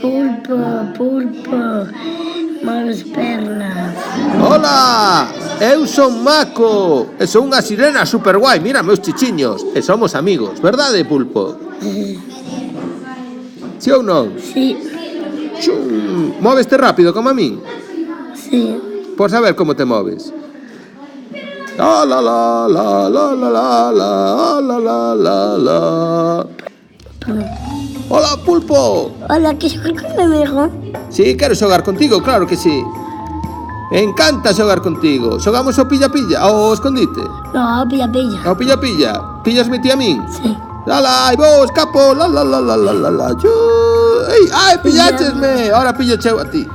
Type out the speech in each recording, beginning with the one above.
Pulpo, pulpo, moves pernas. Hola, eu son Mako e son unha sirena super guai, mira meus chichiños. E somos amigos, verdade, Pulpo? Si ou non? Sí, Móveste rápido como a min? sí. Por saber como te moves. La la la la la la la la la la la la. Hola, Pulpo. Hola, ¿quieres jugar conmigo? Sí, quero xogar contigo, claro que sí. Me encanta xogar contigo. Xogamos o pilla-pilla, o escondite. No, pilla, pilla. O pilla-pilla. Pillasme ti a min? Sí. La la, aí vou, escapo. La la la la la la la. Ei, ai, pillachesme. Ahora pillo cheu a ti.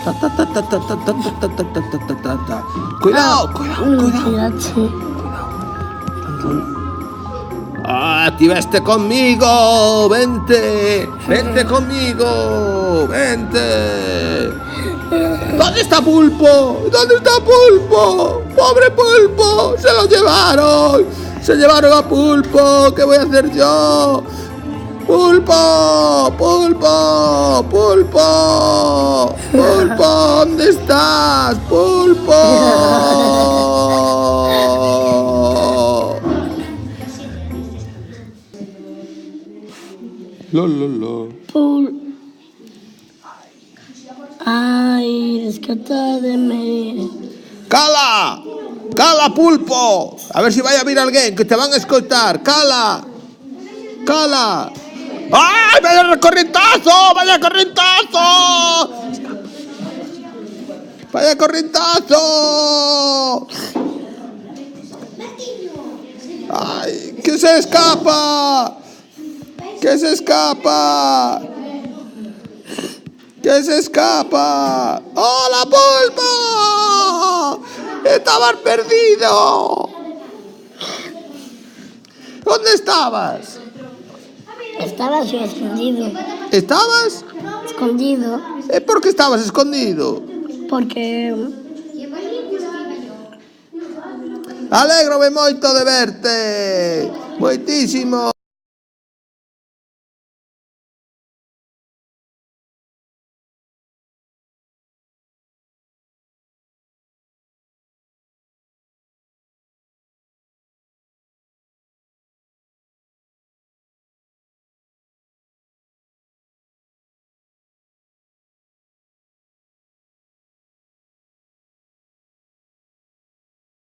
Ta ta ta ta ta ta ta ta ta ta ta ta ta ta. Cuidado, cuidado, cuidado. Sí. Ah, ti veste conmigo. Vente. Vente conmigo. Vente. ¿Dónde está Pulpo? ¿Dónde está Pulpo? ¡Pobre Pulpo! ¡Se lo llevaron! ¡Se llevaron a Pulpo! ¿Qué voy a hacer yo? ¡Pulpo! ¡Pulpo! ¡Pulpo! ¡Pulpo! ¿Dónde estás? ¡Pulpo! Ay, rescatadme. ¡Cala! ¡Cala, Pulpo! A ver si vai a vir alguén, que te van a escoitar. ¡Cala! ¡Cala! ¡Ay, vaya corrientazo! ¡Vaya corrientazo! ¡Vaya corrientazo! ¡Ay, que se escapa! ¡Que se escapa! ¡Que se escapa! ¡Hola, Pulpo! ¡Estabas perdido! ¿Dónde estabas? Estaba yo escondido. ¿Estabas? Escondido. ¿Por qué estabas escondido? Porque Alégrome moito de verte. Moitísimo.